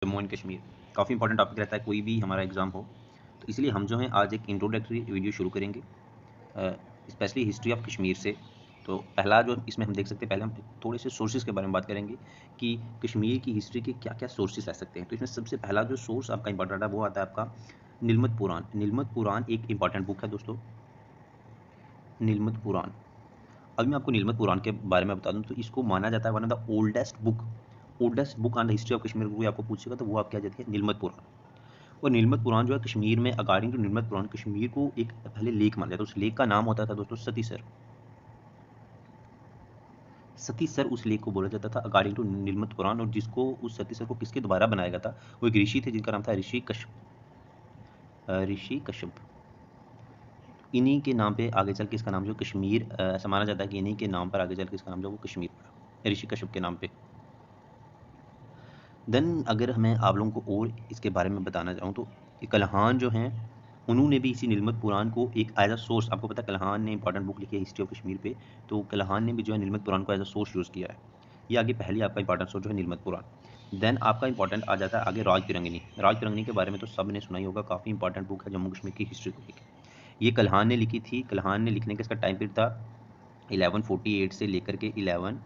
Jammu and Kashmir काफ़ी important topic रहता है कोई भी हमारा एग्ज़ाम हो, तो इसलिए हम जो हैं आज एक इंट्रोडक्टरी वीडियो शुरू करेंगे स्पेशली हिस्ट्री ऑफ कश्मीर से। तो पहला जो इसमें हम देख सकते हैं, पहले हम थोड़े से सोर्सेज के बारे में बात करेंगे कि कश्मीर की हिस्ट्री के क्या क्या सोर्सेज रह सकते हैं। तो इसमें सबसे पहला जो सोर्स आपका इंपॉर्टेंट है वो आता है आपका नीलमत पुराण। नीलमत पुराण एक इंपॉर्टेंट बुक है दोस्तों, नीलमत पुराण। अभी मैं आपको नीलमत पुराण के बारे में बता दूं तो इसको माना जाता है one of the oldest book on the history of Kashmir. कोई आपको पूछेगा तो वो आप क्या जाती है, नीलमत पुराण। और नीलमत पुराण जो है कश्मीर में, अकॉर्डिंग टू नीलमत पुराण, कश्मीर को एक पहले लेक माना जाता है। उस लेक का नाम होता था दोस्तों सतीसर। सतीसर उस लेक को बोला जाता था अकॉर्डिंग टू नीलमत पुराण। और जिसको उस सतीसर को किसके द्वारा बनाया गया था, वो एक ऋषि थे जिनका नाम था ऋषि कश्यप। ऋषि कश्यप, इन्हीं के नाम पे आगे चल के इसका नाम जो कश्मीर, ऐसा माना जाता है कि इन्हीं के नाम पर आगे चल के इसका नाम जो वो कश्मीर पड़ा, ऋषि कश्यप के नाम पे। देन अगर मैं आप लोगों को और इसके बारे में बताना चाहूँ तो कल्हान जो हैं उन्होंने भी इसी नीलमत पुराण को एक एज अ सोर्स, आपको पता है कल्हान ने इंपॉर्टेंट बुक लिखी है हिस्ट्री ऑफ कश्मीर पे, तो कल्हान ने भी जो है नीलमत पुराण को एज अ सोर्स यूज़ किया है। ये आगे पहली आपका इंपॉर्टेंट सोर्स जो है नीलमत पुराण। देन आपका इंपॉर्टेंट आ जाता है आगे राज तिरंगिनी। राज तिरंगिनी के बारे में तो सब ने सुना ही होगा, काफ़ी इंपॉर्टेंट बुक है जम्मू कश्मीर की हिस्ट्री को लेकर। ये कल्हान ने लिखी थी। कल्हान ने लिखने का इसका टाइम पीरियड था 1148 से लेकर के 11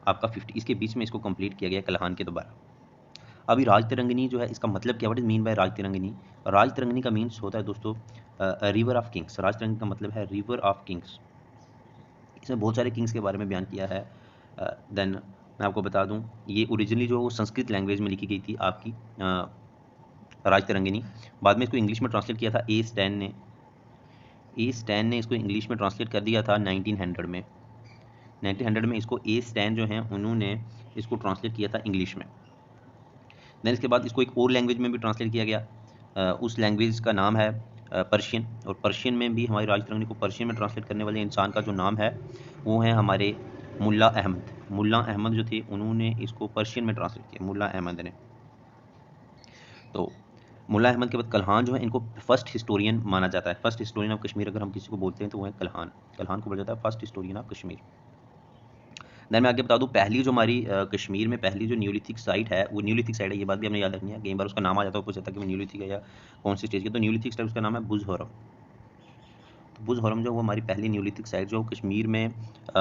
आपका 50, इसके बीच में इसको कंप्लीट किया गया कल्हान के द्वारा। अभी राज तिरंगिनी जो है इसका मतलब क्या, व्हाट इज मीन बाय राज तिरंगिनी। राज तिरंगिनी का मीन्स होता है दोस्तों रिवर ऑफ किंग्स। राज तिरंगिनी का मतलब है रिवर ऑफ किंग्स। इसमें बहुत सारे किंग्स के बारे में बयान किया है। देन मैं आपको बता दूं, ये ओरिजिनली जो संस्कृत लैंग्वेज में लिखी गई थी आपकी राज तिरंगिनी। बाद में इसको इंग्लिश में ट्रांसलेट किया था ए स्टैन ने इसको इंग्लिश में ट्रांसलेट कर दिया था 1900 में। 1900 में इसको ए स्टैन जो है उन्होंने इसको ट्रांसलेट किया था इंग्लिश में। देन इसके बाद इसको एक और लैंग्वेज में भी ट्रांसलेट किया गया। उस लैंग्वेज का नाम है पर्शियन। और पर्शियन में भी हमारी राज तिरंगिनी को पर्शियन में ट्रांसलेट करने वाले इंसान का जो नाम है वो है हमारे मुल्ला अहमद। मुल्ला अहमद जो थे उन्होंने इसको पर्शियन में ट्रांसलेट किया, मुल्ला अहमद ने। तो मुल्ला अहमद के बाद कल्हान जो है इनको फर्स्ट हिस्टोरियन माना जाता है। फर्स्ट हिस्टोरियन ऑफ कश्मीर अगर हम किसी को बोलते हैं तो वो है कल्हान। कल्हान को बोला जाता है first historian of Kashmir. Then मैं आगे बता दूं, पहली जो हमारी कश्मीर में पहली जो न्यूलिथिक साइट है वो न्यूलिथिक साइट है। ये बात भी हमने याद रखनी है, कई बार उसका नाम आ जाता है, पूछा जाता है कि वो न्यूलिथिक है या कौन सी स्टेज की। तो न्यूलिथिक साइट उसका नाम है बुज़हरम। तो बुज़हरम जो वो हमारी पहली न्यूलिथिक साइट जो कश्मीर में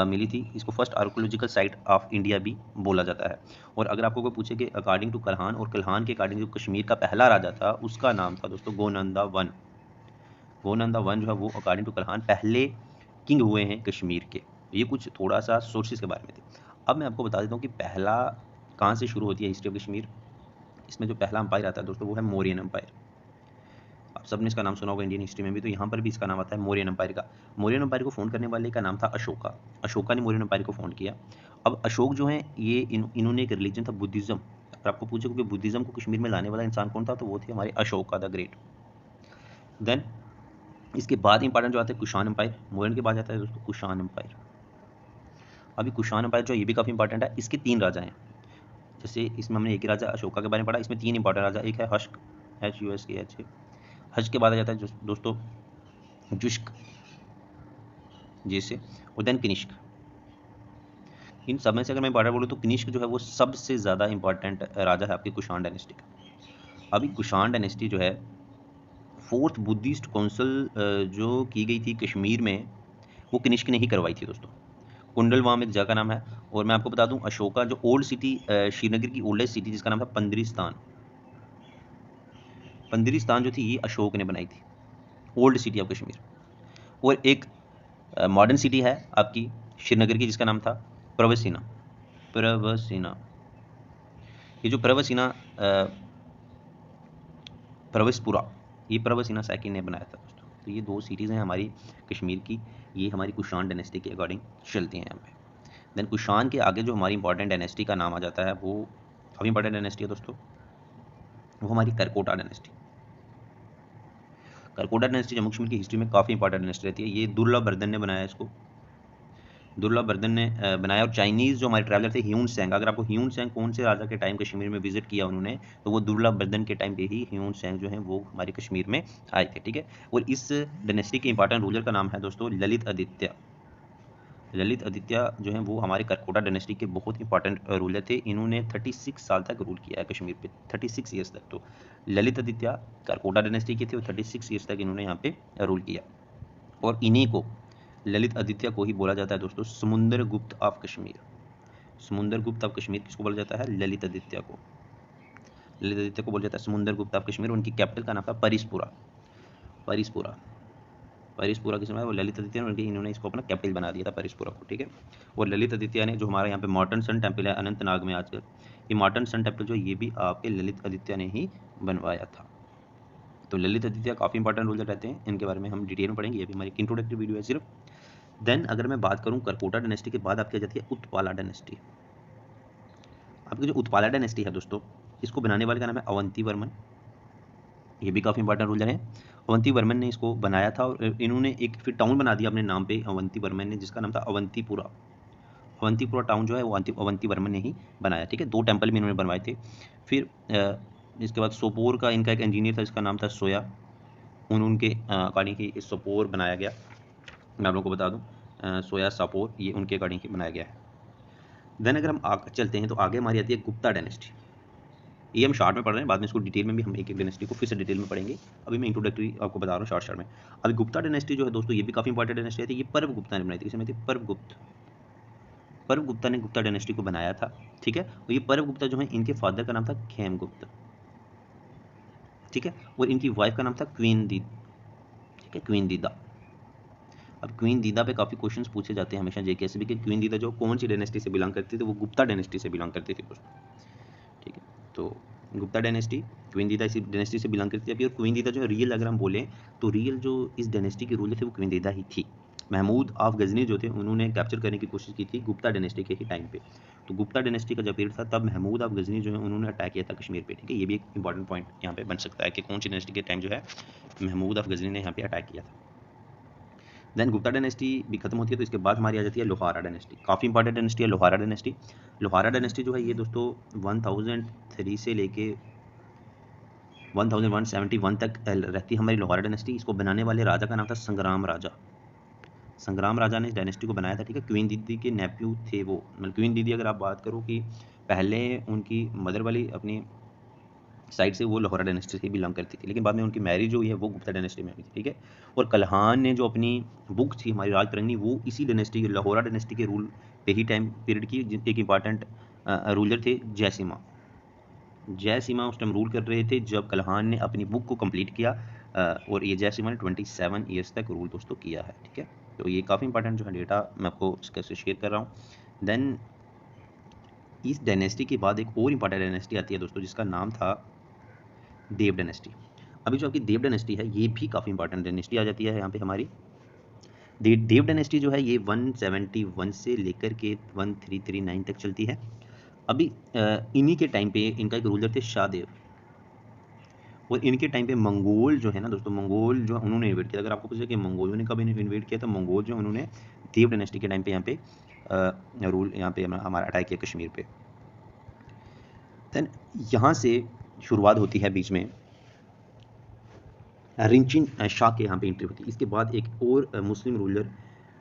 मिली थी, इसको first archaeological site of India भी बोला जाता है। और अगर आपको कोई पूछे कि अकॉर्डिंग टू कल्हान, और कल्हान के अकॉर्डिंग जो कश्मीर का पहला राजा था उसका नाम था दोस्तों गोनंदा वन। गोनंदा वन जो है वो अकॉर्डिंग टू कल्हान पहले किंग हुए हैं कश्मीर के। ये कुछ थोड़ा सा सोर्सेज के बारे में थे। अब मैं आपको बता देता हूँ कि पहला कहाँ से शुरू होती है हिस्ट्री ऑफ कश्मीर। इसमें जो पहला अंपायर आता है दोस्तों वो है मौर्यन अंपायर। आप सबने इसका नाम सुना होगा इंडियन हिस्ट्री में भी, तो यहाँ पर भी इसका नाम आता है मौर्यन अंपायर का। मौर्यन अंपायर को फाउंड करने वाले का नाम था अशोका। अशोका ने मौर्यन अंपायर को फाउंड किया। अब अशोक जो है ये इन्होंने एक रिलीजन था बुद्धिज्म। अगर आपको पूछे कि बुद्धिज्म को कश्मीर में लाने वाला इंसान कौन था, तो वो थे हमारे अशोका द ग्रेट। देन इसके बाद इंपॉर्टेंट जो आता है कुषाण अंपायर। मौर्यन के बाद आता है दोस्तों कुषाण अंपायर। अभी कुषाण अंपायर जो ये भी काफ़ी इंपॉर्टेंट है, इसके 3 राजा हैं। जैसे इसमें हमने एक ही राजा अशोका के बारे में पढ़ा, इसमें 3 इंपॉर्टेंट राजा, एक है हश्क, HUSK। हज के बाद आ जाता है दोस्तों जुश्क, जैसे, और देन कनिष्क। इन सब में से अगर मैं इंपॉर्टेंट बोलूँ तो कनिष्क जो है वो सबसे ज़्यादा इंपॉर्टेंट राजा है आपकी कुषाण डायनेस्टी का। अभी कुषाण डायनेस्टी जो है फोर्थ बुद्धिस्ट काउंसिल जो की गई थी कश्मीर में, वो कनिष्क ने ही करवाई थी दोस्तों। कुंडलवाम एक जगह का नाम है। और मैं आपको बता दूं अशोका जो ओल्ड सिटी, श्रीनगर की ओल्डेस्ट सिटी जिसका नाम था पंदरिस्तान। पंदरिस्तान जो थी ये अशोक ने बनाई थी, ओल्ड सिटी ऑफ कश्मीर। और एक मॉडर्न सिटी है आपकी श्रीनगर की जिसका नाम था प्रवसीना। प्रवसीना, ये जो प्रवसीना प्रवसपुरा, ये प्रवसीना सेकंड ने बनाया था दोस्तों। तो ये 2 सिटीज़ हैं हमारी कश्मीर की, ये हमारी कुषाण डायनेस्टी के अकॉर्डिंग चलती हैं यहाँ पे। देन कुषाण के आगे जो हमारी इंपॉर्टेंट डायनेस्टी का नाम आ जाता है वो काफ़ी इंपॉर्टेंट डायनेस्टी है दोस्तों, वो हमारी करकोटा डायनेस्टी। करकोटा डायनेस्टी जम्मू कश्मीर की हिस्ट्री में काफ़ी इंपॉर्टेंट डायनेस्टी रहती है। ये दुर्लभवर्धन ने बनाया इसको, दुर्लभवर्धन ने बनाया। और चाइनीज़ जो हमारे ट्रैवलर थे ह्यून सेंग, अगर आपको ह्यून सेंग कौन से राजा के टाइम कश्मीर में विजिट किया उन्होंने, तो वो दुर्लभवर्धन के टाइम पे ही ह्यून सेंग जो है वो हमारे कश्मीर में आए थे, ठीक है। और इस डायनेस्टी के इंपॉर्टेंट रूलर का नाम है दोस्तों ललित आदित्य। ललित आदित्य जो हैं वो हमारे करकोटा डायनेस्टी के बहुत इंपॉर्टेंट रूलर थे। इन्होंने 36 साल तक रूल किया है कश्मीर पे, 36 ईयर्स तक। तो ललित आदित्य करकोटा डायनेस्टी के थे और 36 ईयर्स तक इन्होंने यहाँ पे रूल किया, और इन्हीं को, ललित आदित्य को ही बोला जाता है दोस्तों समुद्र गुप्त ऑफ कश्मीर। समुद्र गुप्त ऑफ कश्मीर किसको बोला जाता है? ललित आदित्य को। ललित आदित्य को बोला जाता है समुद्र गुप्त ऑफ कश्मीर। उनकी कैपिटल का नाम था परिसपुरा। परिसपुरा परिसपुरा किस समय वो ललित आदित्य ने, इन्होंने इसको अपना कैपिटल बना दिया था परिसपुरा को, ठीक है। और ललित आदित्य ने जो हमारे यहाँ पे मॉर्टन सन टेम्पल है अनंतनाग में आजकल, ये मॉर्टन सन टेम्पल जो ये भी आपके ललित आदित्य ने ही बनवाया था। तो ललित आदित्य काफ़ी इंपॉर्टेंट रूलर रहते हैं, इनके बारे में हम डिटेल में पढ़ेंगे, ये भी हमारी इंट्रोडक्टरी वीडियो है सिर्फ। देन अगर मैं बात करूँ करकोटा डायनेस्टी के बाद आपकी आ जाती है उत्पाला डायनेस्टी। आपकी जो उत्पाला डायनेस्टी है दोस्तों, इसको बनाने वाले का नाम है अवंती वर्मन। ये भी काफ़ी इंपॉर्टेंट रूलर है। अवंती वर्मन ने इसको बनाया था और इन्होंने एक फिर टाउन बना दिया अपने नाम पे अवंती वर्मन ने, जिसका नाम था अवंतीपुरा। अवंतीपुरा टाउन जो है वो अवंती वर्मन ने ही बनाया, ठीक है। 2 टेम्पल भी इन्होंने बनवाए थे। फिर इसके बाद सोपोर का इनका एक इंजीनियर था जिसका नाम था सोया। उनके अकॉर्डिंग ही इस सोपोर बनाया गया। मैं आप लोगों को बता दूं सोया सापोर, ये उनके अकॉर्डिंग ही बनाया गया है। देन अगर हम चलते हैं तो आगे हमारी आती है गुप्ता डायनेस्टी। ये हम शॉर्ट में पढ़ रहे हैं, बाद में इसको डिटेल में भी हम एक एक डायनेस्टी को फिर से डिटेल में पढ़ेंगे। अभी मैं इंट्रोडक्टरी आपको बता रहा हूँ शॉर्ट में। अभी गुप्ता डायनेस्टी जो है दोस्तों, ये भी काफ़ी इंपॉर्टेंट डायनेस्टी थी। ये पर्व गुप्ता ने बनाई थी, इसमें थी पर्व गुप्ता ने गुप्ता डायनेस्टी को बनाया था, ठीक है। और ये पर्व गुप्ता जो है इनके फादर का नाम था खेमगुप्त, ठीक है। और इनकी वाइफ का नाम था क्वीन दी, ठीक है, क्वीन दीदा। अब क्वीन दीदा पे काफ़ी क्वेश्चंस पूछे जाते हैं हमेशा जेकेएससी भी कि क्वीन दीदा जो कौन सी डायनेस्टी से बिलोंग करती थी, वो गुप्ता डायनेस्टी से बिलोंग करती थी दोस्तों, ठीक है। तो गुप्ता डायनेस्टी, क्वीन दीदा इसी डायनेस्टी से बिलोंग करती थी। और क्वीन दीदा जो है रियल अगर हम बोलें तो रियल जो इस डायनेस्टी के रूलर थे वो क्वीन दीदा ही थी। महमूद ऑफ गजनी जो थे उन्होंने कैप्चर करने की कोशिश की थी गुप्ता डायनेस्टी के ही टाइम पे। तो गुप्ता डायनेस्टी का जब पीरियड था तब महमूद ऑफ गजनी जो है उन्होंने अटैक किया था कश्मीर पे, ठीक है। ये भी एक इंपॉर्टेंट पॉइंट यहाँ पे बन सकता है कि कौन सी डायनेस्टी के टाइम जो है महमूद ऑफ गजनी ने यहाँ पे अटैक किया था। देन गुप्ता डायनेस्टी भी खत्म होती है तो इसके बाद हमारी आ जाती है लोहारा डायनेस्टी। काफ़ी इंपॉर्टेंट डायनेस्टी है लोहारा डायनेस्टी। लोहारा डायनेस्टी जो है ये दोस्तों 1003 से लेके 1171 तक रहती है हमारी लोहारा डायनेस्टी। इसको बनाने वाले राजा का नाम था संग्राम राजा। संग्राम राजा ने इस डायनेस्टी को बनाया था, ठीक है। क्वीन दीदी के नेफ्यू थे वो, मतलब क्वीन दीदी अगर आप बात करो कि पहले उनकी मदर वाली अपनी साइड से वो लोहारा डायनेस्टी से बिलोंग करती थी, लेकिन बाद में उनकी मैरिज हुई है वो गुप्ता डायनेस्टी में हुई थी, ठीक है। और कल्हान ने जो अपनी बुक थी हमारी राजतरंगी, वो इसी डायनेस्टी लोहारा डायनेस्टी के रूल पे ही टाइम पीरियड की एक इंपॉर्टेंट रूलर थे जयसिम्हा। जयसिम्हा उस टाइम रूल कर रहे थे जब कल्हान ने अपनी बुक को कंप्लीट किया, और ये जयसिम्हा ने 27 ईयर्स तक रूल दोस्तों किया है, ठीक है। तो ये काफ़ी इंपॉर्टेंट जो है डेटा मैं आपको इसके से शेयर कर रहा हूँ। देन इस डायनेस्टी के बाद एक और इंपॉर्टेंट डायनेस्टी आती है दोस्तों जिसका नाम था देव डायनेस्टी। अभी जो आपकी देव डायनेस्टी है ये भी काफ़ी इंपॉर्टेंट डायनेस्टी आ जाती है यहाँ पे हमारी। देव डायनेस्टी जो है ये 171 से लेकर के 1339 तक चलती है। अभी इन्हीं के टाइम पे इनका एक रूलर थे शाहदेव, और इनके टाइम पे मंगोल जो है ना दोस्तों, मंगोल जो उन्होंने इन्वेट किया। अगर आपको पूछे कि मंगोलों ने कब इन्वेट किया तो मंगोल जो उन्होंने देव डायनेस्टी के टाइम पे यहाँ पे रूल यहाँ पे हमारा अटैक किया कश्मीर पे। देन यहाँ से शुरुआत होती है बीच में रिंचिन शाह के यहाँ पे एंट्री होती है। इसके बाद एक और मुस्लिम रूलर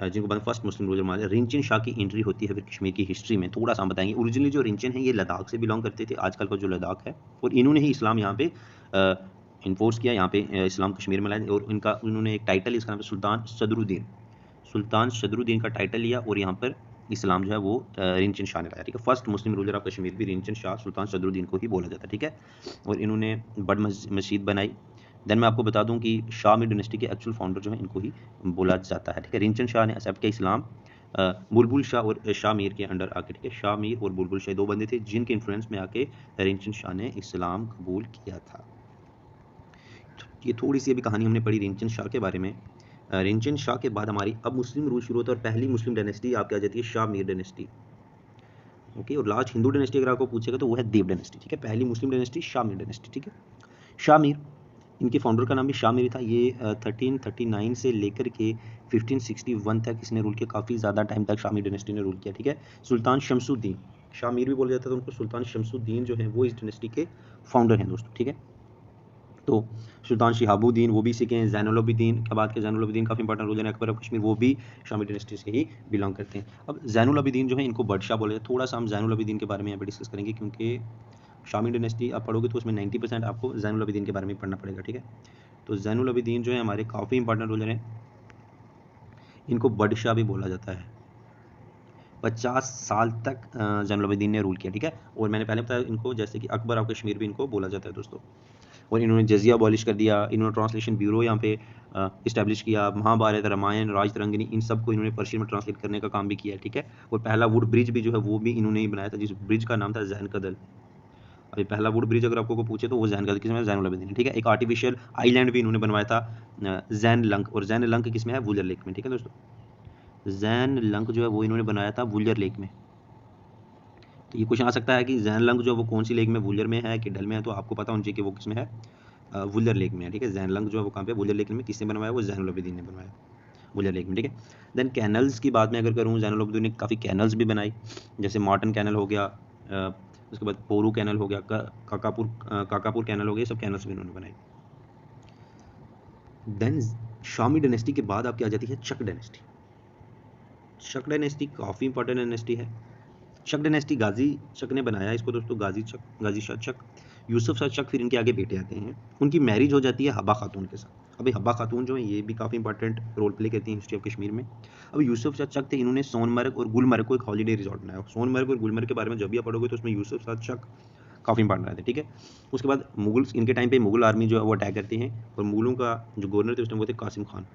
जिनको बाद फर्स्ट मुस्लिम रूलर माना, रिंचिन शाह की एंट्री होती है फिर कश्मीर की हिस्ट्री में। थोड़ा सा हम बताएंगे। ओरिजिनली जो रिंचिन है ये लद्दाख से बिलोंग करते थे, आजकल का जो लद्दाख है, और इन्होंने ही इस्लाम यहाँ पे इन्फोर्स किया, यहाँ पे इस्लाम कश्मीर में लाया। और इनका उन्होंने एक टाइटल, इसका नाम है सुल्तान सदरुद्दीन। सुल्तान सदरुद्दीन का टाइटल लिया और यहाँ पर इस्लाम जो है वो रिंचिन शाह ने लाया, ठीक है। First Muslim ruler of Kashmir भी रिंचिन शाह सुल्तान सदरुद्दीन को ही बोला जाता है, ठीक है। और इन्होंने बड़ मस्जिद बनाई। देन मैं आपको बता दूं कि शाह मीर डायनेस्टी के एक्चुअल फाउंडर जो है इनको ही बोला जाता है, ठीक है। रिंचन शाह ने एक्सेप्ट किया इस्लाम बुलबुल शाह और शाह मीर के अंडर आके, ठीक है। शाह मीर और बुलबुल शाह दो बंदे थे जिनके इन्फ्लुएंस में आके रिंचन शाह ने इस्लाम कबूल किया था। ये थोड़ी सी अभी कहानी हमने पढ़ी रिंचन शाह के बारे में। रिंचन शाह के बाद हमारी अब मुस्लिम रूल शुरू होता है और पहली मुस्लिम डायनेस्टी आपकी आ जाती है शाह मीर डायनेस्टी, ओके। और लास्ट हिंदू डायनेस्टी अगर आपको पूछेगा तो वो है देव डायनेस्टी, ठीक है। पहली मुस्लिम डायनेस्टी शाह मीर डायनेस्टी, ठीक है। शाह मीर, इनके फाउंडर का नाम भी शाह मीर था। ये 1339 से लेकर के 1561 तक इसने रूल किया, काफ़ी ज़्यादा टाइम तक शाह मीर डायनेस्टी ने रूल किया, ठीक है। सुल्तान शमसुद्दीन, शाह मीर भी बोला जाता था उनको, सुल्तान शमसुद्दीन जो है वो इस डायनेस्टी के फाउंडर हैं दोस्तों, ठीक है। तो सुल्तान शिहाबुद्दीन वो भी इसी के हैं। ज़ैनुल के बाद के ज़ैनुल काफ़ी इंपॉर्टेंट रूलर हैं अकबर ऑफ कश्मीर, वो भी शामी डायनेस्टी से ही बिलोंग करते हैं। अब ज़ैनुल जो है इनको बादशाह बोले जाते हैं। थोड़ा सा हम ज़ैनुल के बारे में यहाँ पे डिस्कस करेंगे, क्योंकि शामी डायनेस्टी आप पढ़ोगे तो उसमें 90% आपको ज़ैनुल के बारे में पढ़ना पड़ेगा, ठीक है। तो ज़ैनुल जो है हमारे काफ़ी इंपॉर्टेंट रूलर हैं, इनको बादशाह भी बोला जाता है। 50 साल तक ज़ैनुल ने रूल किया, ठीक है। और मैंने पहले बताया इनको जैसे कि अकबर ऑफ कश्मीर भी इनको बोला जाता है दोस्तों। और इन्होंने जजिया अबॉलिश कर दिया, इन्होंने ट्रांसलेशन ब्यूरो यहाँ पे इस्टेब्लिश किया, महाभारत, रामायण, राजतरंगिणी, इन सबको इन्होंने पर्शियन में ट्रांसलेट करने का काम भी किया है, ठीक है। और पहला वुड ब्रिज भी जो है वो भी इन्होंने ही बनाया था, जिस ब्रिज का नाम था जैन कदल। अभी पहला वुड ब्रिज अगर आपको पूछे तो वो जैन कदल किसमें है, ज़ैनुल आबिदीन, ठीक है। एक आर्टिफिशियल आइलैंड भी इन्होंने बनवाया था जैन लंक, और जैन लंक किसमें है, वुलर लेक में, ठीक है दोस्तों। जैन लंक जो है वो इन्होंने बनाया था वुलर लेक में। तो ये क्वेश्चन आ सकता है कि जैन लंक जो है वो कौन सी लेक में, वुलर में है कि डल में है, तो आपको पता होना चाहिए कि वो किसमें है, वुलर लेक में है, ठीक है। जैन लंक जो है वो कहाँ पे, वुलर लेक में। किसने बनवाया, वो ज़ैनुल आबिदीन ने बनवाया वुलर लेक में, ठीक है। देन कैनल्स की बात मैं अगर करूँ, ज़ैनुल आबिदीन ने काफ़ी कैनल्स भी बनाई, जैसे मार्टन कैनल हो गया, उसके बाद पोरू कैनल हो गया, काकापुर कैनल हो गया, सब कैनल्स भी उन्होंने बनाए। देन शामी डायनेस्टी के बाद आपकी आ जाती है चक डायनेस्टी। चक डायनेस्टी काफ़ी इंपॉर्टेंट डायनेस्टी है। चक डायनेस्टी गाजी चक ने बनाया इसको दोस्तों, गाजी शाह चक, यूसुफ शाह चक, फिर इनके आगे बेटे आते हैं। उनकी मैरिज हो जाती है हब्बा खातून के साथ। अभी हब्बा खातून जो है ये भी काफ़ी इंपॉर्टेंट रोल प्ले करती हैं हिस्ट्री ऑफ कश्मीर में। अब यूसुफ शाह चक थे, इन्होंने सोनमर्ग और गुलमर्ग को एक हॉलीडे रिजॉर्ट बनाया। सोनमर्ग और गुलमर्ग के बारे में जब भी आप पढ़ोगे तो उसमें यूसुफ शाह चक काफ़ी इंपॉर्टेंट रहे थे, ठीक है। उसके बाद मुगल्स, इनके टाइम पे मुगल आर्मी जो है वो अटैक करती हैं, और मुगलों का जो गवर्नर थे उस टाइम वो थे कासिम खान।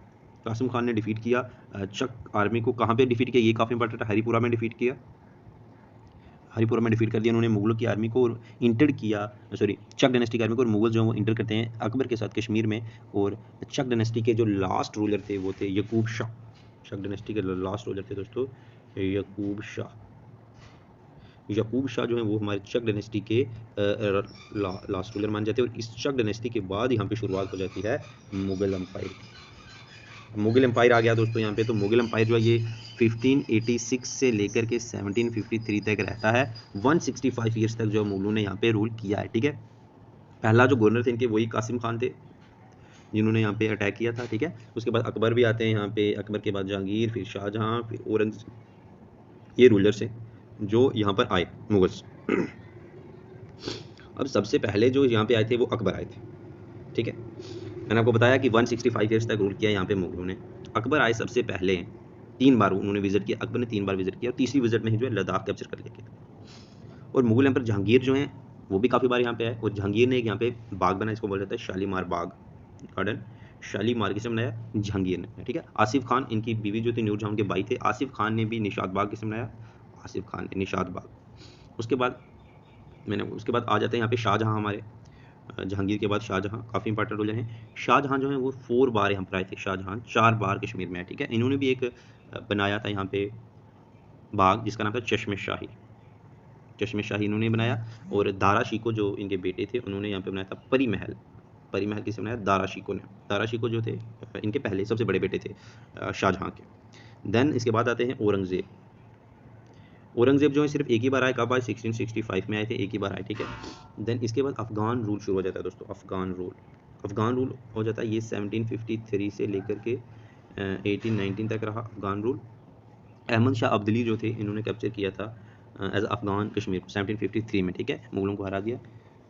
कासिम खान ने डिफीट किया चक आर्मी को। कहाँ पे डिफीट किया, ये काफ़ी इंपॉर्टेंट है, हरिपुरा में डिफीट किया। हरिपुरा में डिफीट कर दिया उन्होंने मुगलों की आर्मी को, और इंटर किया, सॉरी चक डायनेस्टी की आर्मी को, और मुगल जो है वो इंटर करते हैं अकबर के साथ कश्मीर में। और चक डायनेस्टी के जो लास्ट रूलर थे वो थे यकूब शाह। चक डायनेस्टी के लास्ट रूलर थे दोस्तों यकूब शाह। यकूब शाह जो है वो हमारे चक डायनेस्टी के लास्ट रूलर मान जाते हैं। और इस चक डायनेस्टी के बाद यहाँ पे शुरुआत हो जाती है मुगल एम्पायर की। मुगल एम्पायर आ गया दोस्तों यहाँ पे। तो मुगल एम्पायर जो है ये 1586 से लेकर के 1753 तक रहता है। 165 ईयर्स तक जो मुगलों ने यहाँ पे रूल किया है, ठीक है। पहला जो गवर्नर थे इनके वही कासिम खान थे, जिन्होंने यहाँ पे अटैक किया था, ठीक है। उसके बाद अकबर भी आते हैं यहाँ पे, अकबर के बाद जहांगीर, फिर शाहजहां, फिर औरंगजेब, ये रूलर्स हैं जो यहाँ पर आए मुगल्स। अब सबसे पहले जो यहाँ पे आए थे वो अकबर आए थे, ठीक है। मैंने आपको बताया कि 165 ईयर्स तक रूल किया यहाँ पे मुगलों ने। अकबर आए सबसे पहले 3 बार उन्होंने विजिट किया, अकबर ने 3 बार विजिट किया, और तीसरी विजिट में ही जो है लद्दाख कैप्चर कर लिया। और मुगल एम्पर जहांगीर जो हैं वो भी काफ़ी बार यहाँ पे आए, और जहांगीर ने एक यहाँ पे बाग बनाया, इसको बोला जाता है शालीमार बाग गार्डन। शालीमार किसने बनाया, जहांगीर ने, ठीक है। आसिफ खान, इनकी बीवी जो थी नूर जहां, उनके भाई थे। आसिफ खान ने भी निशात बाग किसने बनाया, आसिफ खान ने निशात बाग। उसके बाद आ जाते हैं यहाँ पे शाहजहां हमारे। जहांगीर के बाद शाहजहां काफ़ी इंपॉर्टेंट रोल हैं। शाहजहां जो है वो 4 बार यहाँ पर आए थे। शाहजहां 4 बार कश्मीर में आए, ठीक है। इन्होंने भी एक बनाया था यहाँ पे बाग जिसका नाम था चश्मे शाही। चश्मे शाही इन्होंने बनाया। और दारा शिको जो इनके बेटे थे उन्होंने यहाँ पे बनाया था परी महल। परी महल किसने बनाया, दारा शिको ने। दारा शिको जो थे इनके पहले सबसे बड़े बेटे थे शाहजहां के। देन इसके बाद आते हैं औरंगजेब। औरंगजेब जो है सिर्फ एक ही बार आए, कब आए, 1665 में आए थे, एक ही बार आए, ठीक है। देन इसके बाद अफगान रूल शुरू हो जाता है दोस्तों। अफगान रूल हो जाता है, ये 1753 से लेकर के 1819 तक रहा अफगान रूल। अहमद शाह अब्दली जो थे इन्होंने कैप्चर किया था एज अफगान कश्मीर को 1753 में, ठीक है। मुगलों को हरा दिया,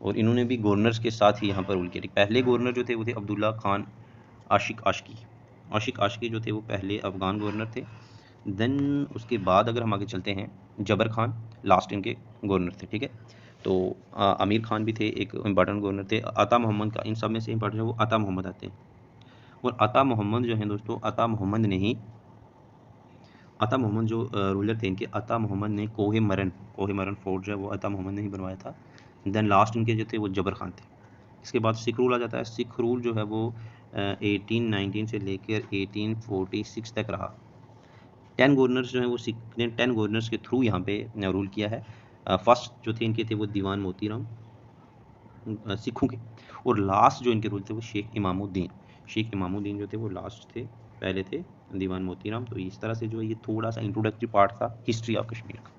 और इन्होंने भी गवर्नर्स के साथ ही यहाँ पर रूल किया। पहले गवर्नर जो थे वो थे अब्दुल्ला खान आशिक आशकी जो थे वो पहले अफगान गवर्नर थे। देन उसके बाद अगर हम आगे चलते हैं, जबर खान लास्ट इनके गवर्नर थे, ठीक है। तो आमिर खान भी थे, एक इम्पॉर्टेंट गवर्नर थे। अता मोहम्मद का इन सब में से इम्पॉर्टेंट है वो अता मोहम्मद आते हैं। और अता मोहम्मद जो है दोस्तों, अता मोहम्मद जो रूलर थे इनके, अता मोहम्मद ने कोहे मरन फोर्ट जो है वो अता मोहम्मद ने ही बनवाया था। देन लास्ट इनके जो थे वो जबर खान थे। इसके बाद सिख रूल आ जाता है। सिख रूल जो है वो 1819 से लेकर 1846 तक रहा। 10 गवर्नर्स जो हैं वो सिख ने 10 गवर्नर्स के थ्रू यहाँ पे रूल किया है। फर्स्ट जो थे इनके थे वो दीवान मोतीराम सिखों के, और लास्ट जो इनके रूल थे वो शेख इमामुद्दीन जो थे वो लास्ट थे, पहले थे दीवान मोतीराम। तो इस तरह से जो है ये थोड़ा सा इंट्रोडक्टरी पार्ट था हिस्ट्री ऑफ कश्मीर का।